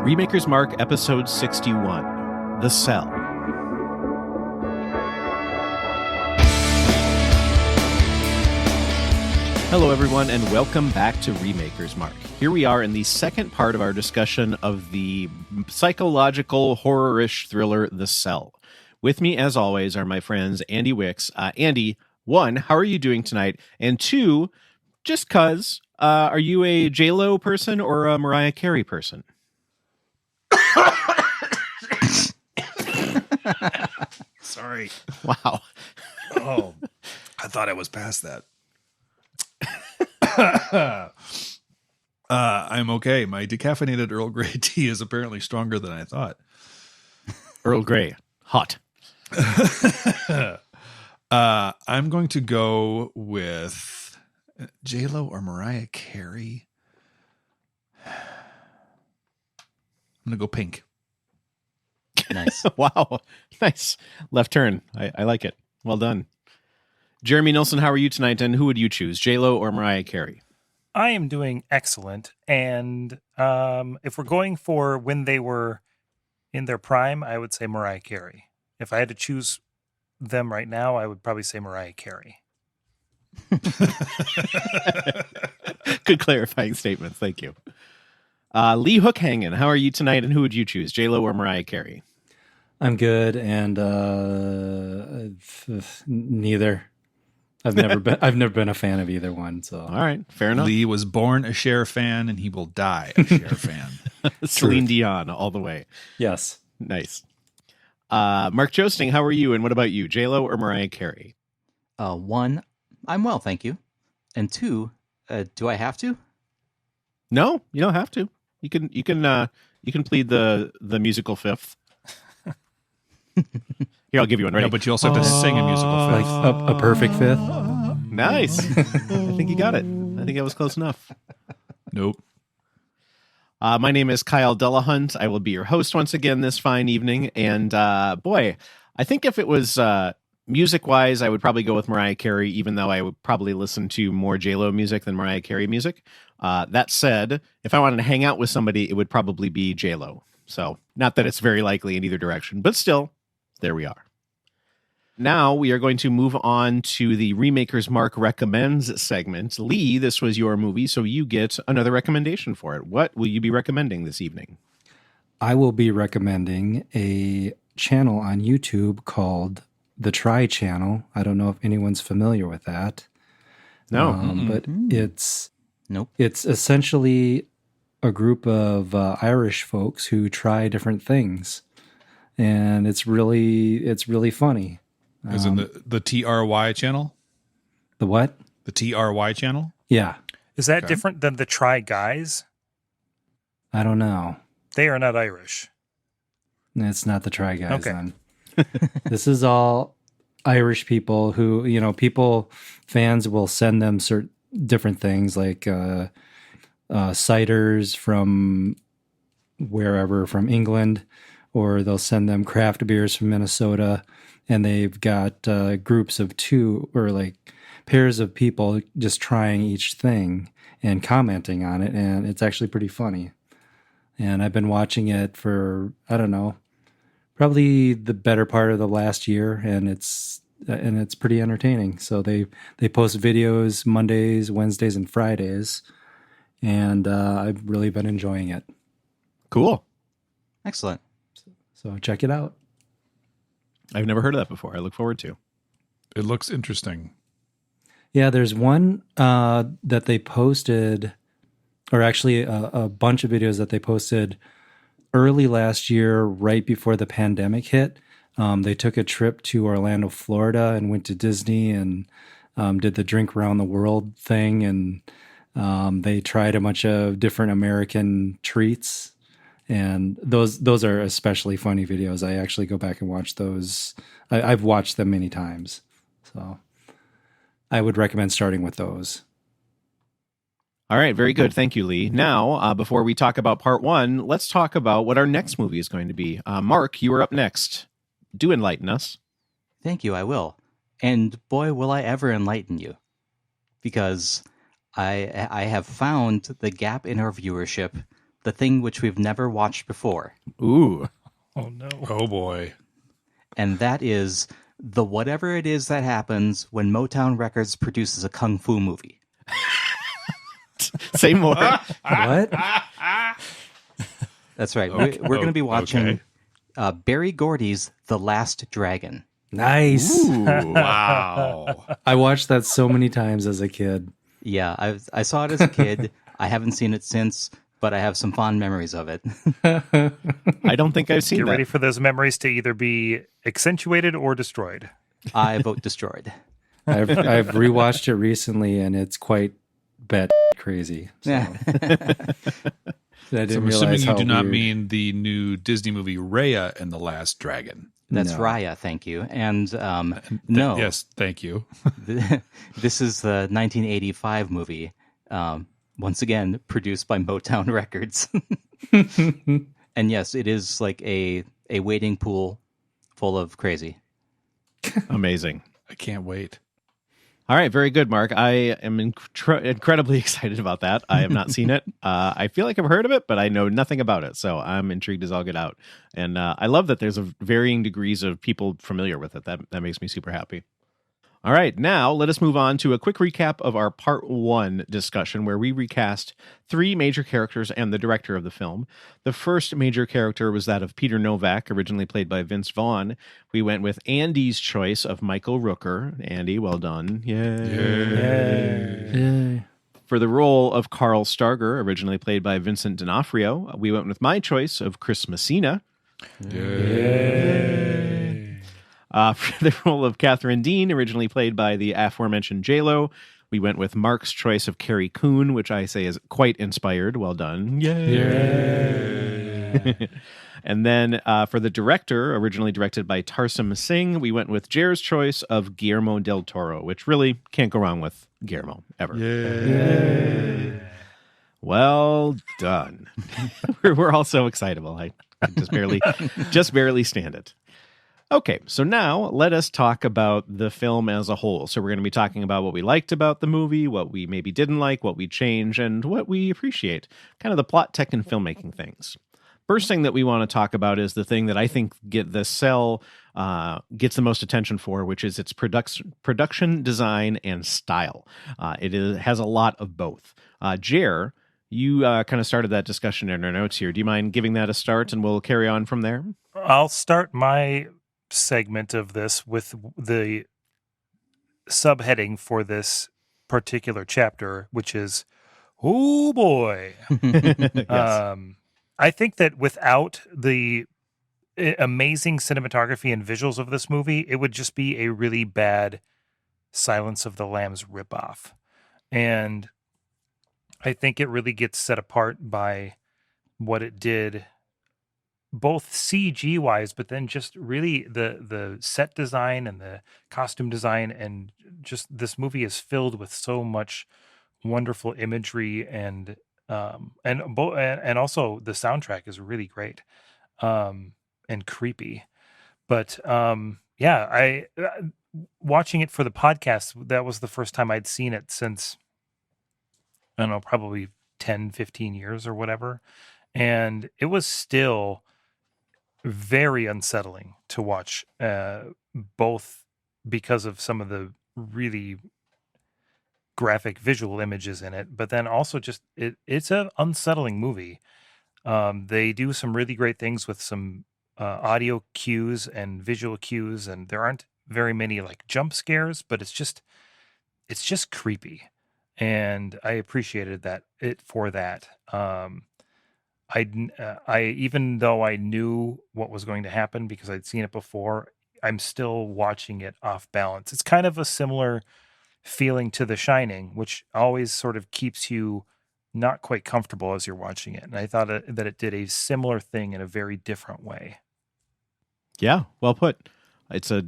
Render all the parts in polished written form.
Remakers Mark, Episode 61, The Cell. Hello, everyone, and welcome back to Remakers Mark. Here we are in the second part of our discussion of the psychological horror-ish thriller, The Cell. With me, as always, are my friends Andy Wicks. Andy, one, how are you doing tonight? And two, just cuz, are you a J-Lo person or a Mariah Carey person? Sorry. Wow. Oh, I thought I was past that. I'm okay. My decaffeinated Earl Grey tea is apparently stronger than I thought. Earl Grey, hot. I'm going to go with J-Lo or Mariah Carey. I'm going to go pink. Nice. Wow. Nice. Left turn. I like it. Well done. Jeremy Nilsson, how are you tonight? And who would you choose, J-Lo or Mariah Carey? I am doing excellent. And if we're going for when they were in their prime, I would say Mariah Carey. If I had to choose them right now, I would probably say Mariah Carey. Good clarifying statements. Thank you. Lee Hookhangen, how are you tonight? And who would you choose, J-Lo or Mariah Carey? I'm good, and neither. I've never been a fan of either one. So all right, fair enough. Lee was born a Cher fan, and he will die a Cher fan. Celine Dion, all the way. Yes, nice. Mark Joesting, how are you? And what about you, J-Lo or Mariah Carey? One, I'm well, thank you. And two, do I have to? No, you don't have to. You can plead the musical fifth. Here, I'll give you one. Ready? No, but you also have to sing a musical fifth. like a perfect fifth. Nice. I think you got it. I think that was close enough. Nope. My name is Kyle Delahunt. I will be your host once again this fine evening. And boy, I think if it was music-wise, I would probably go with Mariah Carey, even though I would probably listen to more J-Lo music than Mariah Carey music. That said, if I wanted to hang out with somebody, it would probably be J-Lo. So not that it's very likely in either direction, but still, there we are. Now we are going to move on to the Remakers Mark Recommends segment. Lee, this was your movie, so you get another recommendation for it. What will you be recommending this evening? I will be recommending a channel on YouTube called The Try Channel. I don't know if anyone's familiar with that. No. But it's Nope. It's essentially a group of Irish folks who try different things, and it's really funny. Is in the TRY channel? The what? The TRY channel? Yeah. Is that different than the Try Guys? I don't know. They are not Irish. It's not the Try Guys Okay. then. This is all Irish people who, fans will send them different things like ciders from wherever, from England, or they'll send them craft beers from Minnesota, and they've got groups of two or like pairs of people just trying each thing and commenting on it, and it's actually pretty funny. And I've been watching it for, I don't know, probably the better part of the last year, and it's pretty entertaining. So they post videos Mondays, Wednesdays, and Fridays, and I've really been enjoying it. Cool. Excellent. So check it out. I've never heard of that before. I look forward to. It looks interesting. Yeah, there's one that they posted, or actually a bunch of videos that they posted early last year, right before the pandemic hit. They took a trip to Orlando, Florida, and went to Disney and did the drink around the world thing. And they tried a bunch of different American treats. And those are especially funny videos. I actually go back and watch those. I've watched them many times. So I would recommend starting with those. All right, very good. Thank you, Lee. Now, before we talk about part one, let's talk about what our next movie is going to be. Mark, you are up next. Do enlighten us. Thank you, I will. And boy, will I ever enlighten you. Because I have found the gap in our viewership the thing which we've never watched before. Ooh. Oh no. Oh boy. And that is the whatever it is that happens when Motown Records produces a kung fu movie. Say more. What? That's right. We're going to be watching okay. Barry Gordy's The Last Dragon. Nice. Ooh. Wow. I watched that so many times as a kid. Yeah, I saw it as a kid. I haven't seen it since, but I have some fond memories of it. I don't think I've seen Get that. ready for those memories to either be accentuated or destroyed. I vote destroyed. I've rewatched it recently, and it's quite bat crazy. So. I didn't So I'm realize assuming you how do not weird. mean the new Disney movie Raya and the Last Dragon. That's No. Raya, thank you. And no, Yes, thank you. this is the 1985 movie, once again, produced by Motown Records. And yes, it is like a wading pool full of crazy. Amazing. I can't wait. All right, very good, Mark. I am incredibly excited about that. I have not seen it. I feel like I've heard of it, but I know nothing about it. So I'm intrigued as all get out. And I love that there's varying degrees of people familiar with it. That makes me super happy. All right, now let us move on to a quick recap of our part 1 discussion where we recast 3 major characters and the director of the film. The first major character was that of Peter Novak, originally played by Vince Vaughn. We went with Andy's choice of Michael Rooker. Andy, well done. Yay. Yay. For the role of Carl Starger, originally played by Vincent D'Onofrio, we went with my choice of Chris Messina. For the role of Catherine Dean, originally played by the aforementioned J-Lo, we went with Mark's choice of Carrie Coon, which I say is quite inspired. Well done. Yay! And then for the director, originally directed by Tarsem Singh, we went with Jer's choice of Guillermo del Toro, which really can't go wrong with Guillermo, ever. Yay. Well done. We're all so excitable. I just barely stand it. Okay, so now let us talk about the film as a whole. So we're going to be talking about what we liked about the movie, what we maybe didn't like, what we change, and what we appreciate. Kind of the plot, tech, and filmmaking things. First thing that we want to talk about is the thing that I think gets the most attention for, which is its production design and style. It has a lot of both. Jer, you kind of started that discussion in our notes here. Do you mind giving that a start, and we'll carry on from there? I'll start my segment of this with the subheading for this particular chapter, which is, oh boy. Yes. I think that without the amazing cinematography and visuals of this movie, it would just be a really bad Silence of the Lambs ripoff. And I think it really gets set apart by what it did, both CG wise, but then just really the set design and the costume design, and just this movie is filled with so much wonderful imagery and also the soundtrack is really great and creepy. But I watching it for the podcast, that was the first time I'd seen it since, I don't know, probably 10, 15 years or whatever. And it was still very unsettling to watch, both because of some of the really graphic visual images in it, but then also just it's an unsettling movie. They do some really great things with some audio cues and visual cues, and there aren't very many like jump scares, but it's just creepy, and I appreciated it for that. I even though I knew what was going to happen because I'd seen it before, I'm still watching it off balance. It's kind of a similar feeling to The Shining, which always sort of keeps you not quite comfortable as you're watching it. And I thought that it did a similar thing in a very different way. Yeah, well put. It's a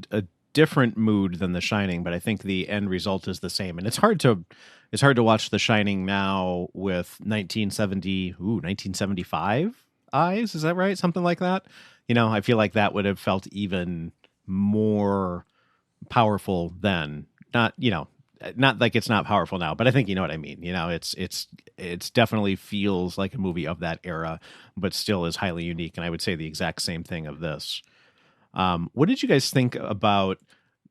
different mood than The Shining, but I think the end result is the same. And it's hard to watch The Shining now with 1975 eyes. Is that right? Something like that. I feel like that would have felt even more powerful then. Not, not like it's not powerful now, but I think you know what I mean. You know, it's definitely feels like a movie of that era, but still is highly unique. And I would say the exact same thing of this. What did you guys think about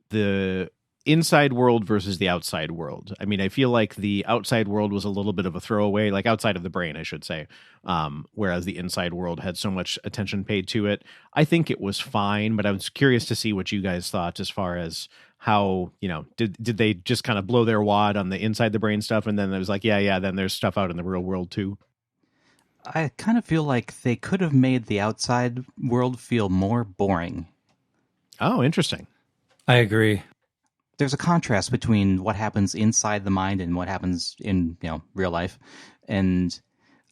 the inside world versus the outside world? I mean, I feel like the outside world was a little bit of a throwaway, like outside of the brain, I should say. Whereas the inside world had so much attention paid to it. I think it was fine, but I was curious to see what you guys thought as far as how, you know, did they just kind of blow their wad on the inside the brain stuff, and then it was like, yeah, then there's stuff out in the real world too. I kind of feel like they could have made the outside world feel more boring. Oh, interesting. I agree. There's a contrast between what happens inside the mind and what happens in, you know, real life, and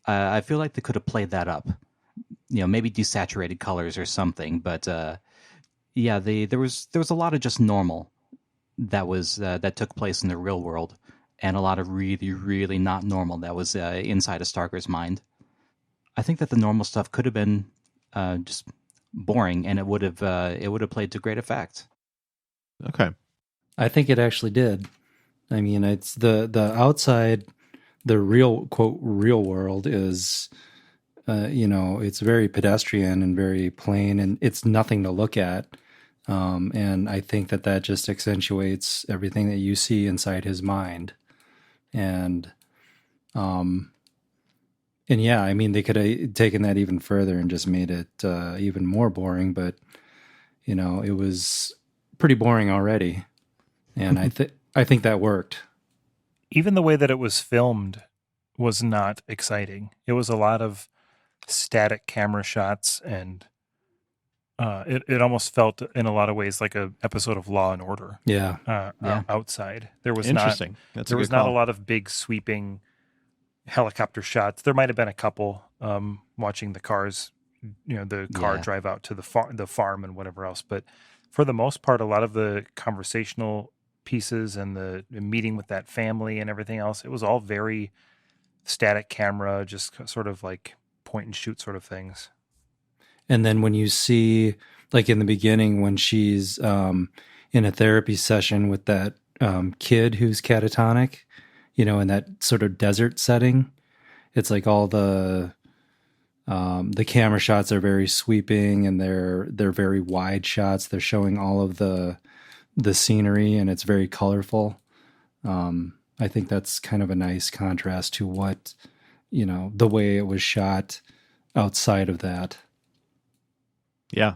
I feel like they could have played that up. You know, maybe desaturated colors or something, but yeah, there was a lot of just normal that took place in the real world, and a lot of really, really not normal that was inside a Starker's mind. I think that the normal stuff could have been just boring, and it would have played to great effect. Okay. I think it actually did. I mean, it's the outside, the real quote real world is, you know, it's very pedestrian and very plain, and it's nothing to look at. And I think that just accentuates everything that you see inside his mind. And yeah, I mean, they could have taken that even further and just made it even more boring. But you know, it was pretty boring already, and I think that worked. Even the way that it was filmed was not exciting. It was a lot of static camera shots, and it almost felt in a lot of ways like an episode of Law and Order. Yeah. Outside there was Interesting. There was not a lot of big sweeping helicopter shots. There might have been a couple watching the cars, you know, the car drive out to the farm and whatever else. But for the most part, a lot of the conversational pieces and the meeting with that family and everything else, it was all very static camera, just sort of like point and shoot sort of things. And then when you see, like in the beginning, when she's in a therapy session with that kid who's catatonic, you know, in that sort of desert setting, it's like all the camera shots are very sweeping, and they're very wide shots. They're showing all of the scenery, and it's very colorful. I think that's kind of a nice contrast to what, you know, the way it was shot outside of that. Yeah,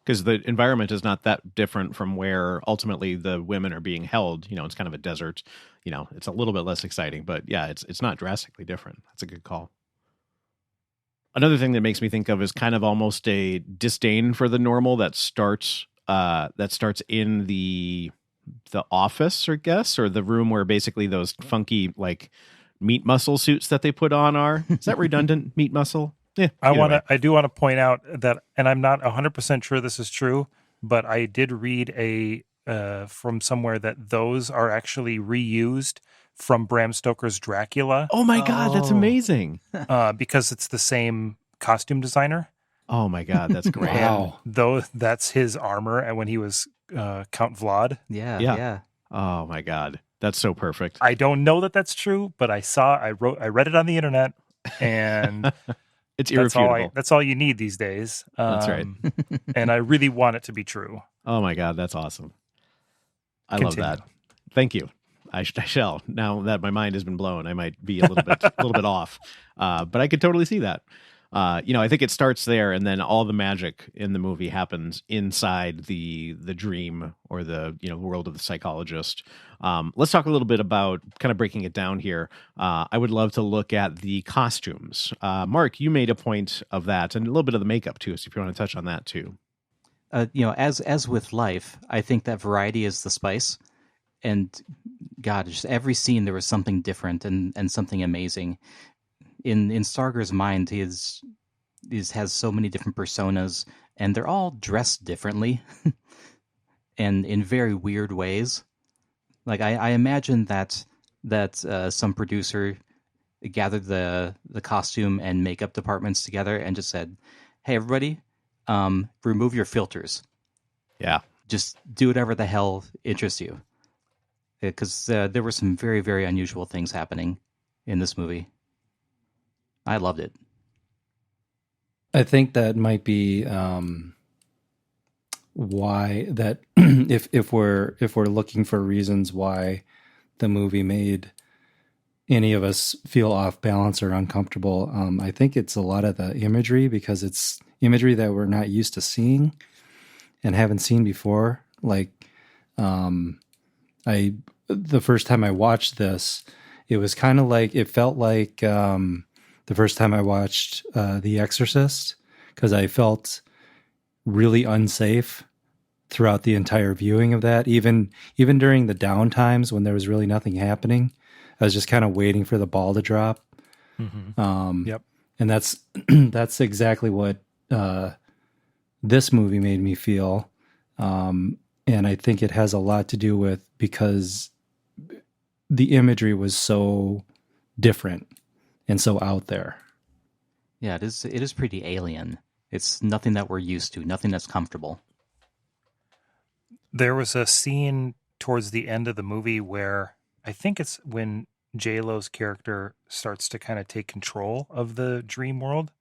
because the environment is not that different from where ultimately the women are being held. You know, it's kind of a desert. You know, it's a little bit less exciting, but yeah, it's not drastically different. That's a good call. Another thing that makes me think of is kind of almost a disdain for the normal that starts in the office, or the room where basically those funky like meat muscle suits that they put on are. Is that redundant? Meat muscle? Yeah. I do want to point out that, and I'm not 100% sure this is true, but I did read from somewhere that those are actually reused from Bram Stoker's Dracula. Oh my God, that's amazing. Because it's the same costume designer. Oh my God, that's great. Wow. Though that's his armor, and when he was Count Vlad. Yeah. Oh my God, that's so perfect. I don't know that that's true, but I read it on the internet, and it's irrefutable. That's all you need these days. That's right. And I really want it to be true. Oh my God, that's awesome. I Continue. love that. Thank you. I shall. Now that my mind has been blown, I might be a little bit off, but I could totally see that. You know, I think it starts there, and then all the magic in the movie happens inside the dream, or the, you know, world of the psychologist. Let's talk a little bit about kind of breaking it down here. I would love to look at the costumes. Mark, you made a point of that, and a little bit of the makeup too. So if you want to touch on that too. You know, as with life, I think that variety is the spice. And God, just every scene there was something different and something amazing. In Starker's mind, he has so many different personas, and they're all dressed differently and in very weird ways. Like I imagine that some producer gathered the costume and makeup departments together and just said, "Hey, everybody, remove your filters. Yeah, just do whatever the hell interests you." because there were some very, very unusual things happening in this movie. I loved it. I think that might be why that if we're looking for reasons why the movie made any of us feel off balance or uncomfortable, I think it's a lot of the imagery, because it's imagery that we're not used to seeing and haven't seen before. Like, the first time I watched this, it was kind of like, it felt like the first time I watched The Exorcist, because I felt really unsafe throughout the entire viewing of that. Even during the down times when there was really nothing happening, I was just kind of waiting for the ball to drop. Mm-hmm. Yep. And that's exactly what this movie made me feel. And I think it has a lot to do with, because the imagery was so different and so out there. Yeah, it is pretty alien. It's nothing that we're used to, nothing that's comfortable. There was a scene towards the end of the movie where I think it's when J-Lo's character starts to kind of take control of the dream world.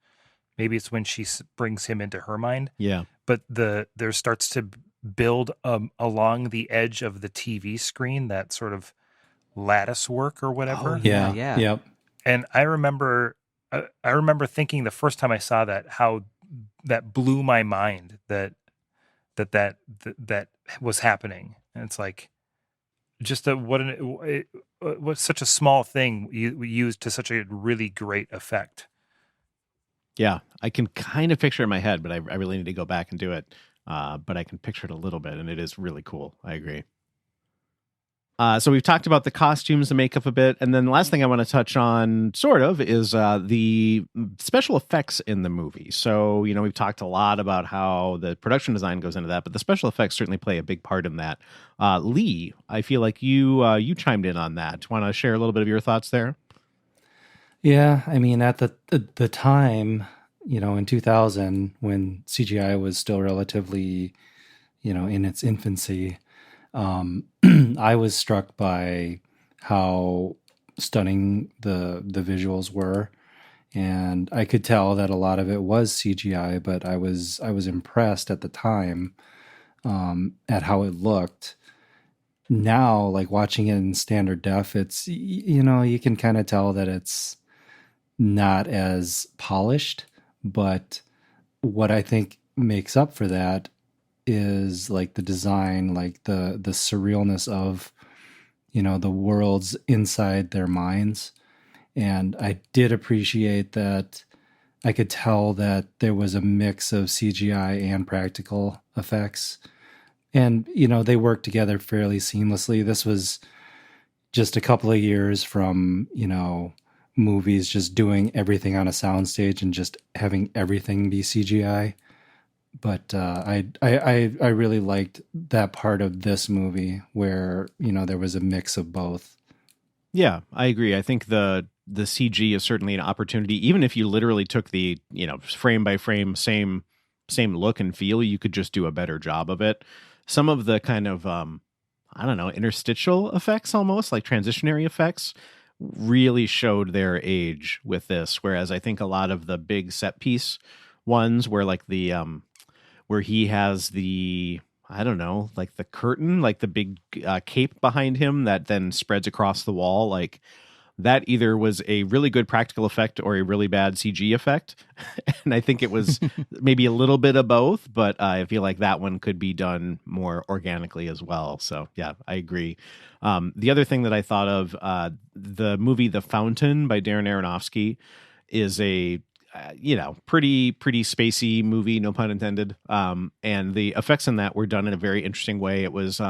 Maybe it's when she brings him into her mind. Yeah. But there starts to build along the edge of the TV screen that sort of lattice work or whatever. Oh, yeah. Yep. And I remember thinking the first time I saw that, how that blew my mind that was happening. And it's like, just what such a small thing you used to such a really great effect. Yeah, I can kind of picture it in my head, but I really need to go back and do it. But I can picture it a little bit, and it is really cool. I agree. So we've talked about the costumes, the makeup a bit, and then the last thing I want to touch on, sort of, is the special effects in the movie. So, we've talked a lot about how the production design goes into that, but the special effects certainly play a big part in that. Lee, I feel like you chimed in on that. Want to share a little bit of your thoughts there? Yeah, I mean, at the time, in 2000, when CGI was still relatively, in its infancy, I was struck by how stunning the visuals were, and I could tell that a lot of it was CGI, but I was impressed at the time at how it looked. Now, like watching it in standard def, it's, you can kind of tell that it's not as polished, but what I think makes up for that is like the design, like the surrealness of, the worlds inside their minds. And I did appreciate that. I could tell that there was a mix of CGI and practical effects, and they worked together fairly seamlessly. This was just a couple of years from movies just doing everything on a soundstage and just having everything be CGI. But I really liked that part of this movie where there was a mix of both. Yeah, I agree. I think the CG is certainly an opportunity. Even if you literally took the frame by frame same look and feel, you could just do a better job of it. Some of the kind of interstitial effects, almost like transitionary effects, really showed their age with this. Whereas I think a lot of the big set piece ones, where like the where he has the, like the curtain, like the big cape behind him that then spreads across the wall, like that either was a really good practical effect or a really bad CG effect. And I think it was maybe a little bit of both, but I feel like that one could be done more organically as well. So yeah, I agree. The other thing that I thought of, the movie The Fountain by Darren Aronofsky is a pretty spacey movie, no pun intended. And the effects in that were done in a very interesting way. It was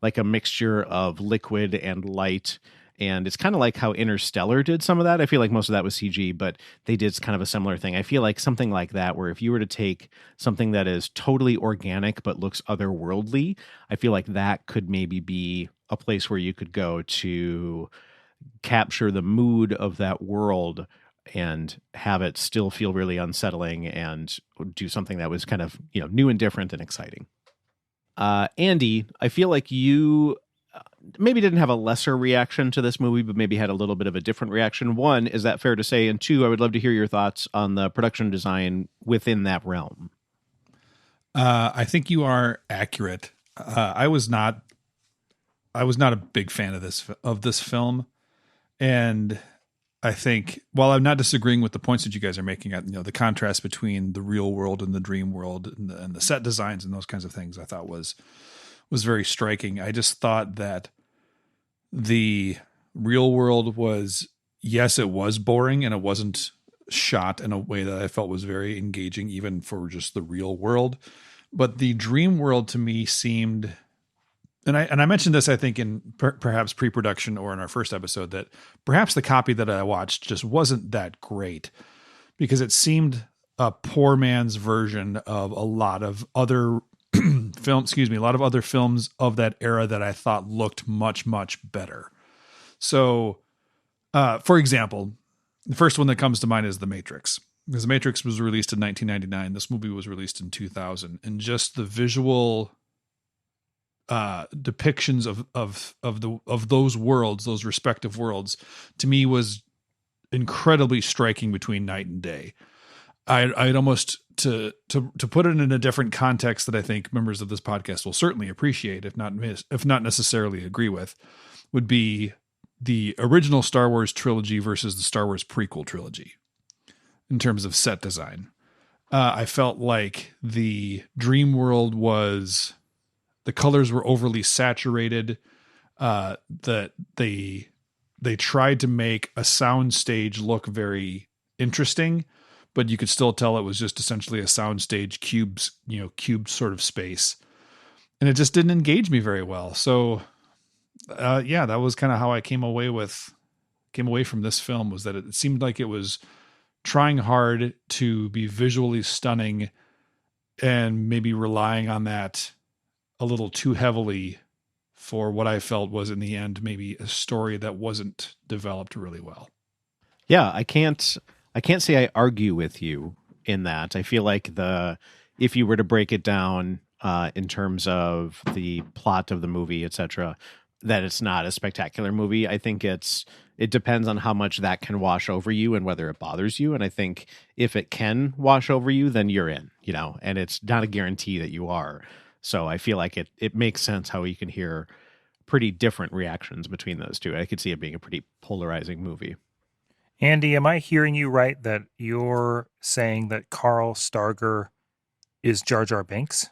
like a mixture of liquid and light. And it's kind of like how Interstellar did some of that. I feel like most of that was CG, but they did kind of a similar thing. I feel like something like that, where if you were to take something that is totally organic but looks otherworldly, I feel like that could maybe be a place where you could go to capture the mood of that world and have it still feel really unsettling and do something that was kind of, new and different and exciting. Andy, I feel like you maybe didn't have a lesser reaction to this movie, but maybe had a little bit of a different reaction. One, is that fair to say? And two, I would love to hear your thoughts on the production design within that realm. I think you are accurate. I was not a big fan of this film, and I think while I'm not disagreeing with the points that you guys are making, the contrast between the real world and the dream world and the set designs and those kinds of things, I thought was very striking. I just thought that the real world was, yes, it was boring and it wasn't shot in a way that I felt was very engaging, even for just the real world. But the dream world to me seemed, and I mentioned this, I think, in perhaps pre-production or in our first episode, that perhaps the copy that I watched just wasn't that great because it seemed a poor man's version of a lot of other a lot of other films of that era that I thought looked much, much better. So, for example, the first one that comes to mind is The Matrix. Because The Matrix was released in 1999. This movie was released in 2000. And just the visual depictions of those worlds, those respective worlds, to me was incredibly striking between night and day. I'd almost, to put it in a different context that I think members of this podcast will certainly appreciate, if not necessarily agree with, would be the original Star Wars trilogy versus the Star Wars prequel trilogy in terms of set design. I felt like the dream world the colors were overly saturated, that they tried to make a sound stage look very interesting, but you could still tell it was just essentially a soundstage cube sort of space. And it just didn't engage me very well. So, that was kind of how I came away from this film, was that it seemed like it was trying hard to be visually stunning and maybe relying on that a little too heavily for what I felt was in the end, maybe a story that wasn't developed really well. Yeah, I can't say I argue with you in that. I feel like if you were to break it down in terms of the plot of the movie, etc., that it's not a spectacular movie. I think it depends on how much that can wash over you and whether it bothers you. And I think if it can wash over you, then you're in, and it's not a guarantee that you are. So I feel like it makes sense how you can hear pretty different reactions between those two. I could see it being a pretty polarizing movie. Andy, am I hearing you right that you're saying that Carl Starger is Jar Jar Binks?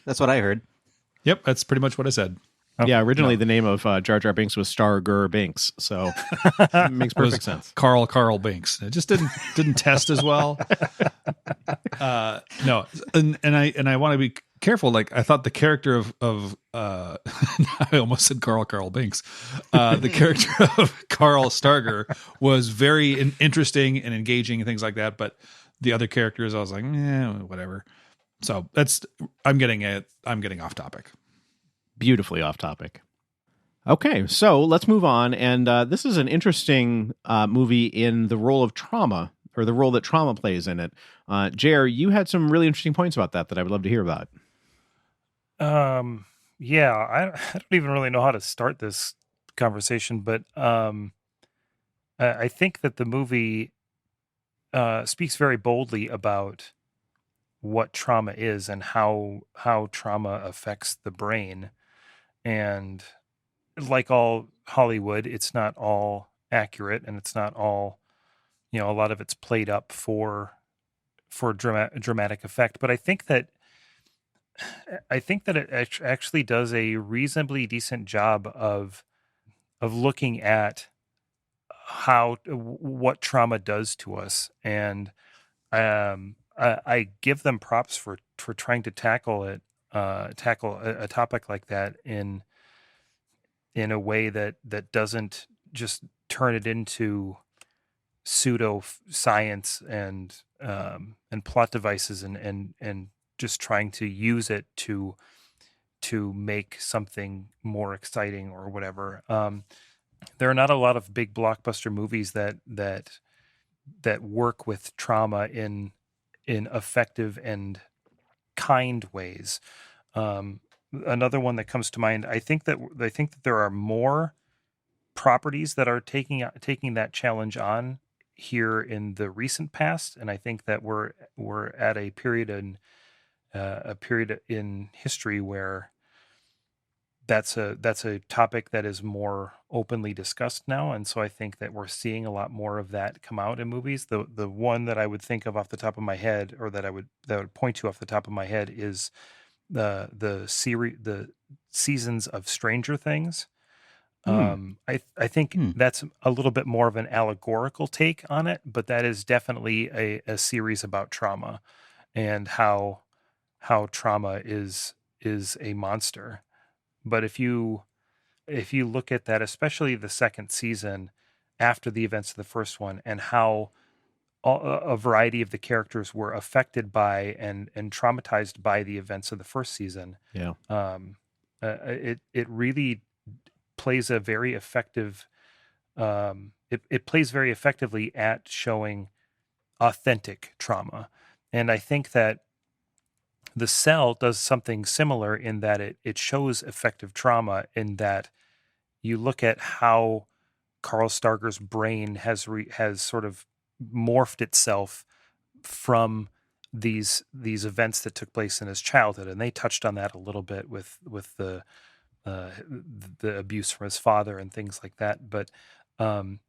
That's what I heard. Yep, that's pretty much what I said. Oh, yeah, originally the name of Jar Jar Binks was Starger Binks, so it makes perfect sense. Carl Binks. It just didn't test as well. No, and I want to be careful. Like, I thought the character of I almost said Carl Binks. The character of Carl Starger was very interesting and engaging and things like that. But the other characters, I was like, whatever. So I'm getting off topic. Beautifully off topic. Okay, so let's move on. And this is an interesting movie in the role of trauma, or the role that trauma plays in it. Jer, you had some really interesting points about that I would love to hear about. Yeah, I don't even really know how to start this conversation, but I think that the movie speaks very boldly about what trauma is and how trauma affects the brain. And like all Hollywood, it's not all accurate, and it's not all, a lot of it's played up for dramatic effect. But I think that it actually does a reasonably decent job of looking at what trauma does to us. And I give them props for trying to tackle a topic like that in a way that doesn't just turn it into pseudo science and plot devices and just trying to use it to make something more exciting or whatever. There are not a lot of big blockbuster movies that work with trauma in effective and kind ways. another one that comes to mind. I think that there are more properties that are taking that challenge on here in the recent past, and I think that we're at a period in history where that's a topic that is more openly discussed now, and so I think that we're seeing a lot more of that come out in movies. The one that I would think of off the top of my head, or that would point to off the top of my head, is the seasons of Stranger Things. I think that's a little bit more of an allegorical take on it, but that is definitely a series about trauma and how trauma is a monster. But if you look at that, especially the second season after the events of the first one, and how a variety of the characters were affected by and traumatized by the events of the first season, it really plays a very effective it plays very effectively at showing authentic trauma. And I think that The Cell does something similar in that it shows effective trauma, in that you look at how Carl Starger's brain has sort of morphed itself from these events that took place in his childhood, and they touched on that a little bit with the abuse from his father and things like that. But and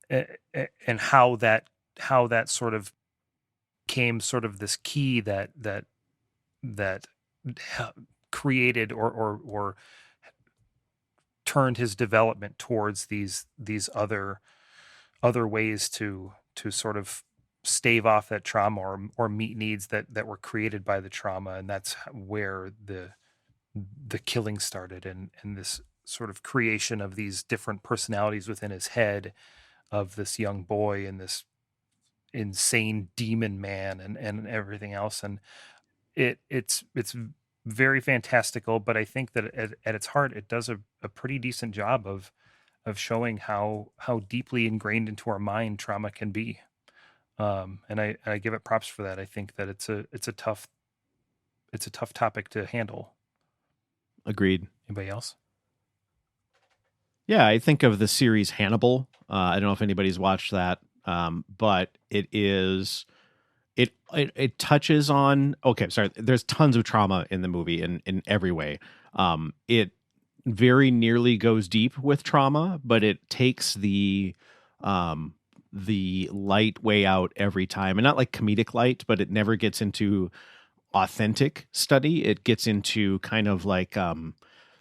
how that sort of came sort of this key that created or turned his development towards these other ways to sort of stave off that trauma or meet needs that were created by the trauma. And that's where the killing started, and this sort of creation of these different personalities within his head, of this young boy and this insane demon man and everything else. And it's very fantastical, but I think that at its heart, it does a pretty decent job of showing how deeply ingrained into our mind trauma can be. And I give it props for that. I think that it's a tough topic to handle. Agreed. Anybody else? Yeah, I think of the series Hannibal. I don't know if anybody's watched that, but it touches on. Okay, sorry. There's tons of trauma in the movie in every way. It very nearly goes deep with trauma, but it takes the light way out every time, and not like comedic light, but it never gets into authentic study. It gets into kind of like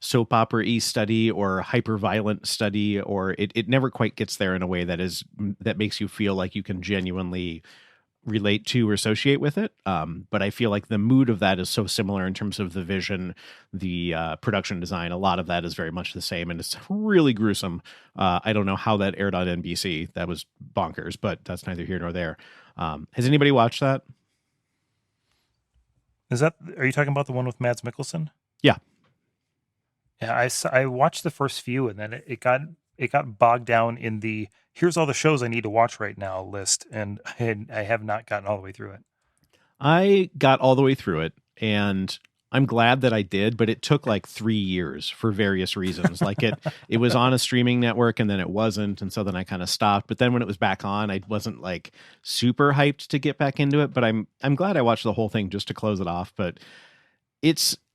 soap opera-y study or hyper violent study, or it never quite gets there in a way that makes you feel like you can genuinely relate to or associate with it. But I feel like the mood of that is so similar in terms of the vision, the production design. A lot of that is very much the same, and it's really gruesome. I don't know how that aired on NBC. That was bonkers, but that's neither here nor there. Has anybody watched that? Are you talking about the one with Mads Mikkelsen? Yeah. Yeah, I watched the first few, and then it got bogged down in the here's all the shows I need to watch right now list, and I have not gotten all the way through it. I got all the way through it, and I'm glad that I did, but it took like 3 years for various reasons. Like it was on a streaming network, and then it wasn't, and so then I kind of stopped. But then when it was back on, I wasn't like super hyped to get back into it. But I'm glad I watched the whole thing just to close it off. But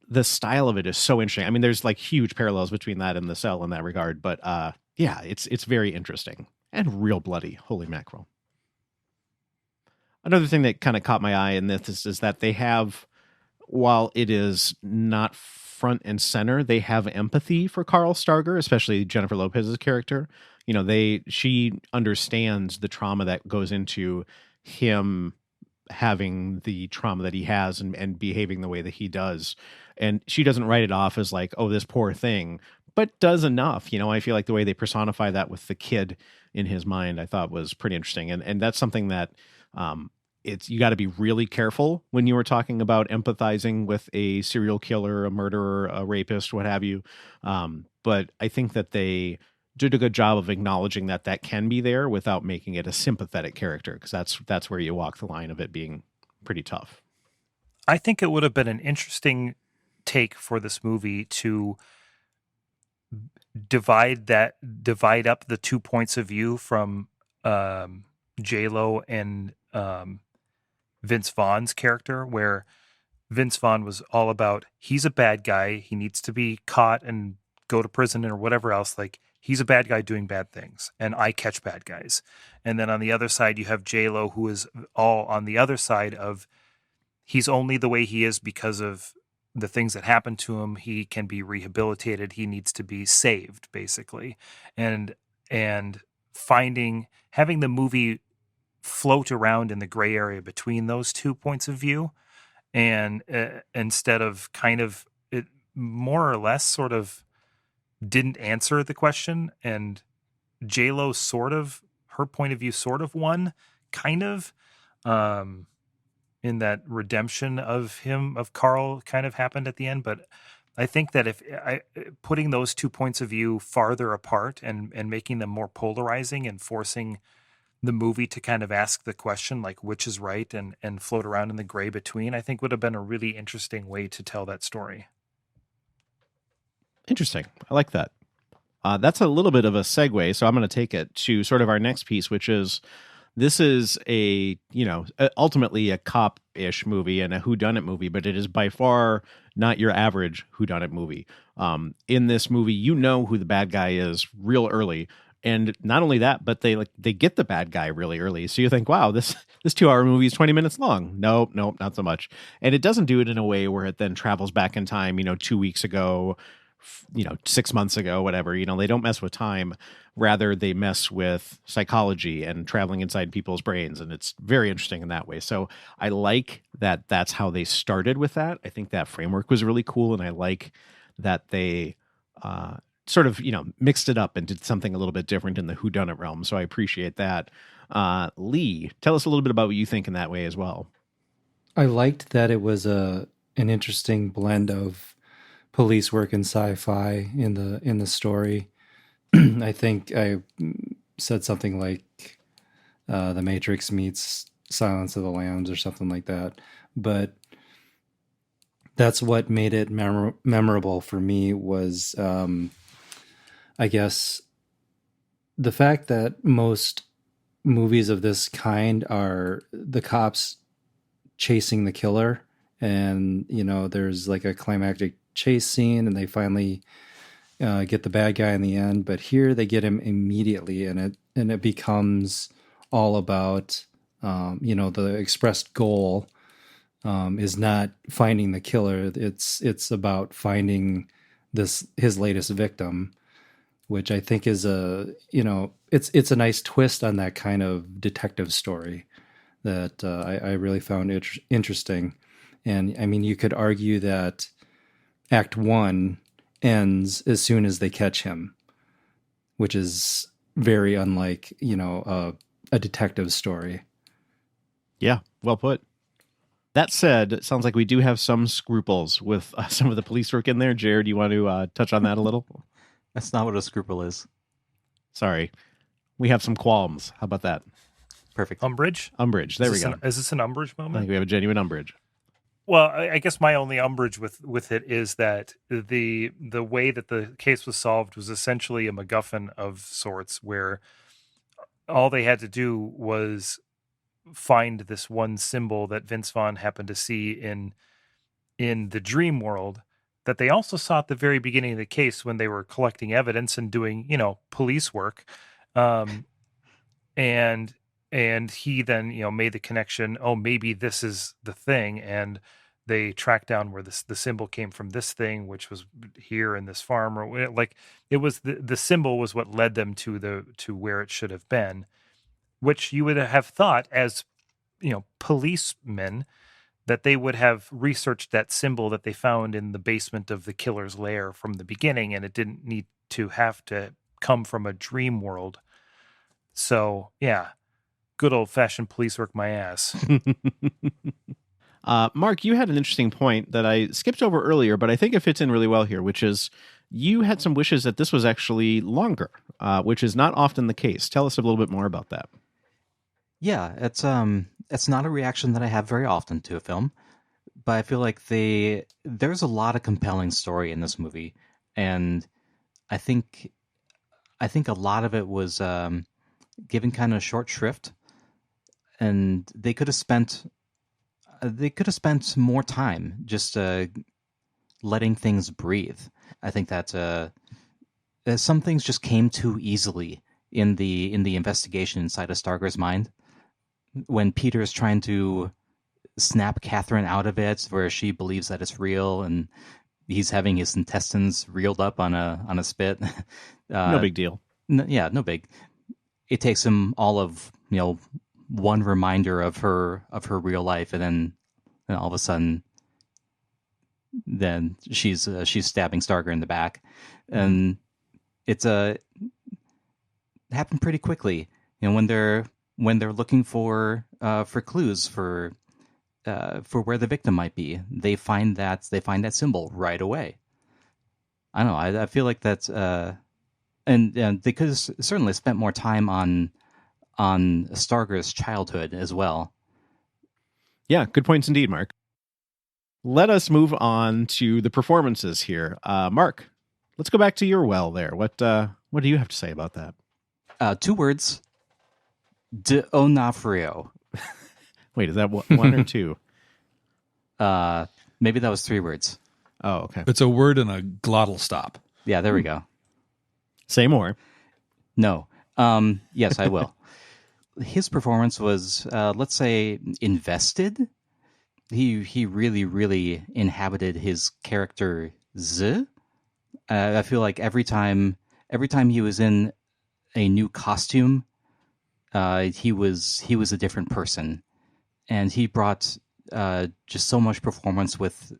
the style of it is so interesting. I mean, there's like huge parallels between that and The Cell in that regard. But yeah, it's very interesting and real bloody. Holy mackerel. Another thing that kind of caught my eye in this is that they have, while it is not front and center, they have empathy for Carl Starger, especially Jennifer Lopez's character. You know, she understands the trauma that goes into him having the trauma that he has and behaving the way that he does. And she doesn't write it off as like, oh, this poor thing, but does enough. You know, I feel like the way they personify that with the kid in his mind, I thought was pretty interesting. And that's something that you got to be really careful when you were talking about empathizing with a serial killer, a murderer, a rapist, what have you. But I think that they did a good job of acknowledging that can be there without making it a sympathetic character, because that's where you walk the line of it being pretty tough. I think it would have been an interesting take for this movie to divide up the 2 points of view from J-Lo and Vince Vaughn's character, where Vince Vaughn was all about, he's a bad guy, he needs to be caught and go to prison or whatever else. Like, he's a bad guy doing bad things, and I catch bad guys. And then on the other side, you have J-Lo, who is all on the other side of, he's only the way he is because of the things that happened to him. He can be rehabilitated. He needs to be saved, basically. And having the movie float around in the gray area between those 2 points of view, and instead of kind of, it more or less sort of didn't answer the question, and J-Lo sort of, her point of view sort of won, kind of, in that redemption of Carl kind of happened at the end. But I think that if putting those 2 points of view farther apart and making them more polarizing and forcing the movie to kind of ask the question, like, which is right, and float around in the gray between, I think would have been a really interesting way to tell that story. Interesting. I like that. That's a little bit of a segue, so I'm going to take it to sort of our next piece, which is, this is ultimately a cop-ish movie and a whodunit movie, but it is by far not your average whodunit movie. In this movie, you know who the bad guy is real early. And not only that, but they get the bad guy really early. So you think, wow, this 2-hour movie is 20 minutes long. Nope, not so much. And it doesn't do it in a way where it then travels back in time, 2 weeks ago, 6 months ago, whatever. They don't mess with time. Rather, they mess with psychology and traveling inside people's brains. And it's very interesting in that way. So I like that that's how they started with that. I think that framework was really cool. And I like that they sort of, mixed it up and did something a little bit different in the whodunit realm. So I appreciate that. Lee, tell us a little bit about what you think in that way as well. I liked that it was an interesting blend of police work and sci-fi in the story. I think I said something like The Matrix meets Silence of the Lambs or something like that. But that's what made it memorable for me was, I guess, the fact that most movies of this kind are the cops chasing the killer, and there's like a climactic chase scene and they finally get the bad guy in the end. But here they get him immediately, and it becomes all about the expressed goal is not finding the killer. It's about finding his latest victim, which I think is it's a nice twist on that kind of detective story that I really found interesting. And I mean, you could argue that Act 1 ends as soon as they catch him, which is very unlike, a detective story. Yeah, well put. That said, it sounds like we do have some scruples with some of the police work in there. Jared, do you want to touch on that a little? That's not what a scruple is. Sorry. We have some qualms. How about that? Perfect. Umbrage? Umbrage. There we go. Is this an umbrage moment? I think we have a genuine umbrage. Well, I guess my only umbrage with it is that the way that the case was solved was essentially a MacGuffin of sorts, where all they had to do was find this one symbol that Vince Vaughn happened to see in the dream world, that they also saw at the very beginning of the case when they were collecting evidence and doing, police work. And he then, made the connection, oh, maybe this is the thing. And they tracked down where the symbol came from, this thing, which was here in this farm, or like it was the symbol was what led them to where it should have been, which you would have thought as, policemen, that they would have researched that symbol that they found in the basement of the killer's lair from the beginning, and it didn't need to have to come from a dream world. So, yeah, good old-fashioned police work my ass. Mark, you had an interesting point that I skipped over earlier, but I think it fits in really well here, which is you had some wishes that this was actually longer, which is not often the case. Tell us a little bit more about that. Yeah, it's not a reaction that I have very often to a film. but I feel like there's a lot of compelling story in this movie, and I think a lot of it was given kind of short shrift, and they could have spent more time just letting things breathe. I think that some things just came too easily in the investigation inside of Starger's mind. When Peter is trying to snap Catherine out of it, where she believes that it's real, and he's having his intestines reeled up on a spit. No big deal. No big. It takes him all of one reminder of her real life, and then all of a sudden, then she's stabbing Starger in the back, and it's happened pretty quickly. When they're looking for clues for where the victim might be, they find that symbol right away. I don't know. I feel like that's and they could have certainly spent more time on Starger's childhood as well. Yeah, good points indeed, Mark. Let us move on to the performances here. Mark, let's go back to your well there. What do you have to say about that? 2 words. D'Onofrio. Wait, is that one or 2? Maybe that was 3 words. Oh, okay. It's a word and a glottal stop. Yeah, there we go. Say more. No. Yes, I will. His performance was, let's say, invested. He really, really inhabited his character Z. I feel like every time he was in a new costume, he was a different person, and he brought just so much performance with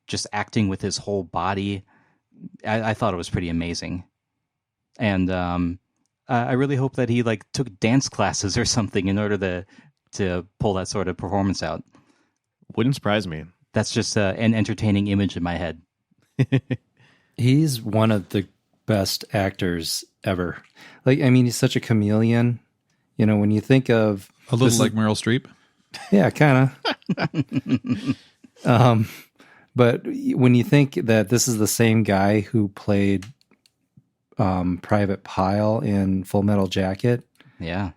just acting with his whole body. I thought it was pretty amazing, and I really hope that he took dance classes or something in order to pull that sort of performance out. Wouldn't surprise me. That's just an entertaining image in my head. He's one of the best actors ever. He's such a chameleon. When you think of A little like Meryl Streep. Yeah, kind of. But when you think that this is the same guy who played Private Pyle in Full Metal Jacket, yeah,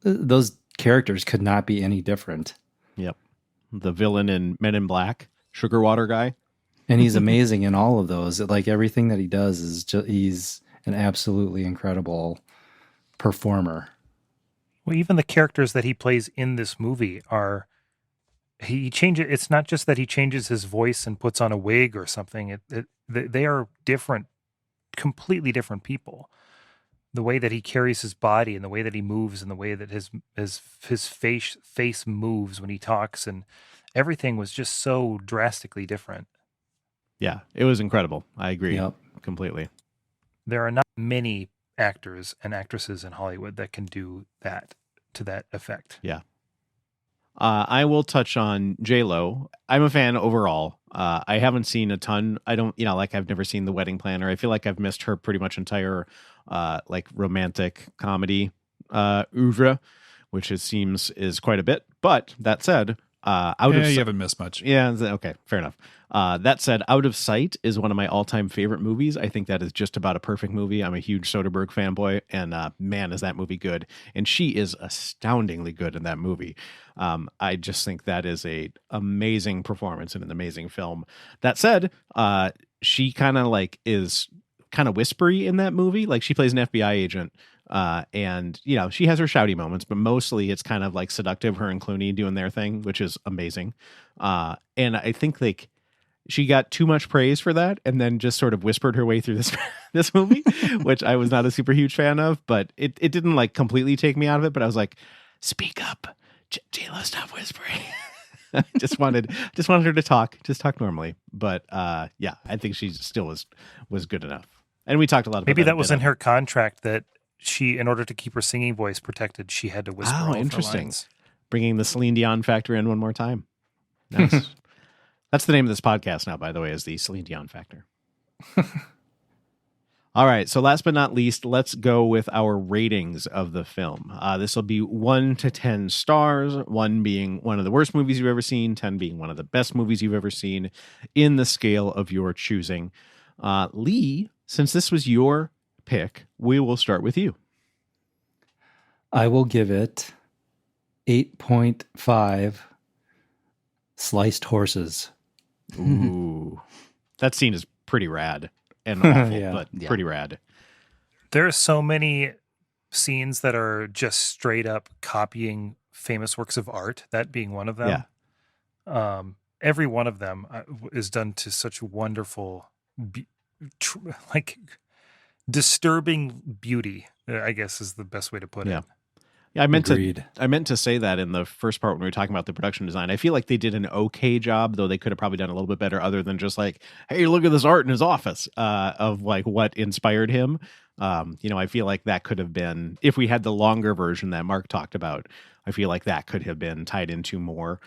those characters could not be any different. Yep. The villain in Men in Black, Sugar Water guy. And he's amazing in all of those. Everything that he does is just, he's an absolutely incredible performer. Well, even the characters that he plays in this movie it's not just that he changes his voice and puts on a wig or something. They are different, completely different people. The way that he carries his body and the way that he moves and the way that his face moves when he talks, and everything was just so drastically different. Yeah, it was incredible. I agree. Yep. Completely. There are not many actors and actresses in Hollywood that can do that to that effect. Yeah. I will touch on J-Lo. I'm a fan overall. I haven't seen a ton. I don't, I've never seen The Wedding Planner. I feel like I've missed her pretty much entire, romantic comedy oeuvre, which it seems is quite a bit. But that said, you haven't missed much. Yeah, okay, fair enough. That said, Out of Sight is one of my all-time favorite movies. I think that is just about a perfect movie. I'm a huge Soderbergh fanboy, and man, is that movie good. And she is astoundingly good in that movie. I just think that is a amazing performance and an amazing film. That said, she kind of is kind of whispery in that movie. She plays an FBI agent. And she has her shouty moments, but mostly it's kind of seductive, her and Clooney doing their thing, which is amazing. And I think she got too much praise for that and then just sort of whispered her way through this movie, which I was not a super huge fan of, but it didn't completely take me out of it. But I was like, speak up, J-Lo, stop whispering. I just wanted her to talk, just talk normally. But yeah, I think she still was good enough. And we talked a lot about maybe that was in her contract that she, in order to keep her singing voice protected, she had to whisper. Oh, all of her interesting. lines. Bringing the Celine Dion factor in one more time. Nice. That's the name of this podcast now, by the way, is the Celine Dion Factor. All right, so last but not least, let's go with our ratings of the film. This will be 1 to 10 stars, 1 being one of the worst movies you've ever seen, 10 being one of the best movies you've ever seen, in the scale of your choosing. Lee, since this was your pick, we will start with you. I will give it 8.5 sliced horses. Ooh, that scene is pretty rad and awful, Yeah. but pretty rad. There are so many scenes that are just straight up copying famous works of art, that being one of them. Yeah. Every one of them is done to such wonderful, disturbing beauty, I guess is the best way to put it. Yeah, I meant Agreed. to say that in the first part when we were talking about the production design. I feel like they did an okay job, though they could have probably done a little bit better, other than just like, hey, look at this art in his office, of like what inspired him. I feel like that could have been, if we had the longer version that Mark talked about, I feel like that could have been tied into more.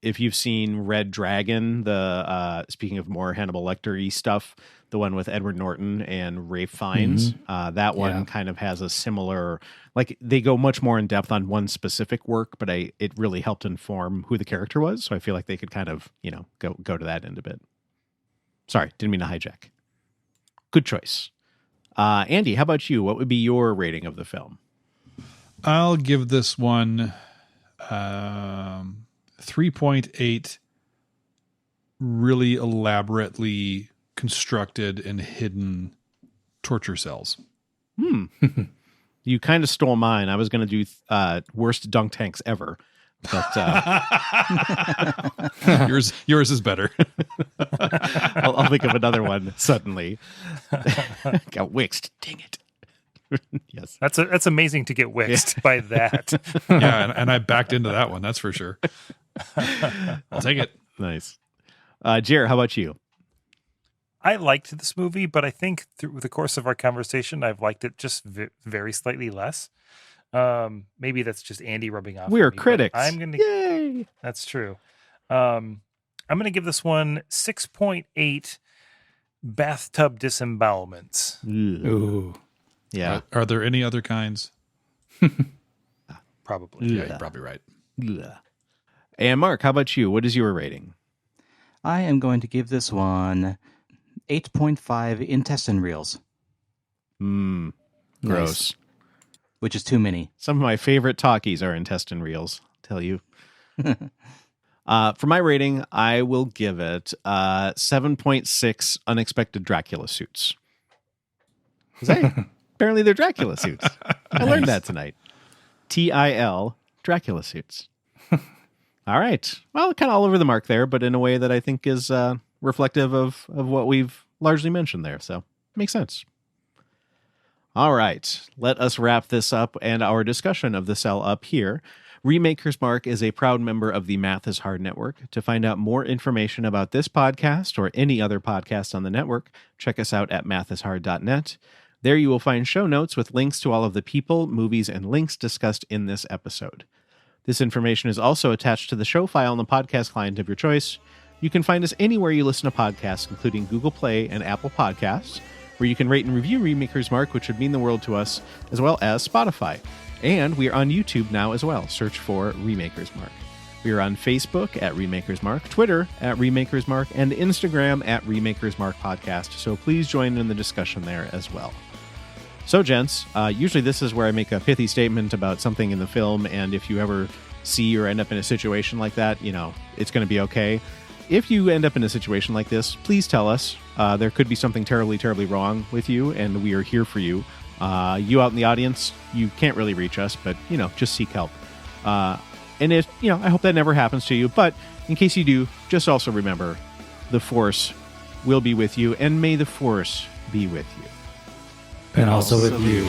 If you've seen Red Dragon, the speaking of more Hannibal Lecter-y stuff, the one with Edward Norton and Ralph Fiennes, that one kind of has a similar, like they go much more in depth on one specific work, but it really helped inform who the character was. So I feel like they could kind of, go to that end a bit. Sorry, didn't mean to hijack. Good choice. Andy, how about you? What would be your rating of the film? I'll give this one 3.8 really elaborately constructed and hidden torture cells. You kind of stole mine. I was going to do worst dunk tanks ever. But yours is better. I'll think of another one suddenly. Got wixed. Dang it. Yes. That's amazing to get wixed by that. Yeah, and I backed into that one, that's for sure. I'll take it. Nice. Jared, how about you? I liked this movie, but I think through the course of our conversation, I've liked it just very slightly less. Maybe that's just Andy rubbing off. We're on me, but critics. Yay! That's true. I'm gonna give this one 6.8 bathtub disembowelments. Ooh. Yeah. Are there any other kinds? Probably. Yeah, you're probably right. And Mark, how about you? What is your rating? I am going to give this one 8.5 intestine reels. Gross. Nice. Which is too many. Some of my favorite talkies are intestine reels, I'll tell you. For my rating, I will give it 7.6 unexpected Dracula suits. Apparently they're Dracula suits. I learned that tonight. TIL, Dracula suits. All right. Well, kind of all over the mark there, but in a way that I think is reflective of what we've largely mentioned there. So makes sense. All right. Let us wrap this up and our discussion of the cell up here. Remakers Mark is a proud member of the Math is Hard Network. To find out more information about this podcast or any other podcast on the network, check us out at mathishard.net. There you will find show notes with links to all of the people, movies, and links discussed in this episode. This information is also attached to the show file on the podcast client of your choice. You can find us anywhere you listen to podcasts, including Google Play and Apple Podcasts, where you can rate and review Remakers Mark, which would mean the world to us, as well as Spotify. And we are on YouTube now as well. Search for Remakers Mark. We are on Facebook at Remakers Mark, Twitter at Remakers Mark, and Instagram at Remakers Mark Podcast. So please join in the discussion there as well. So, gents, usually this is where I make a pithy statement about something in the film, and if you ever see or end up in a situation like that, it's going to be okay. If you end up in a situation like this, please tell us. There could be something terribly, terribly wrong with you, and we are here for you. You out in the audience, you can't really reach us, but, just seek help. And if, I hope that never happens to you, but in case you do, just also remember, the Force will be with you, and may the Force be with you. And also with you.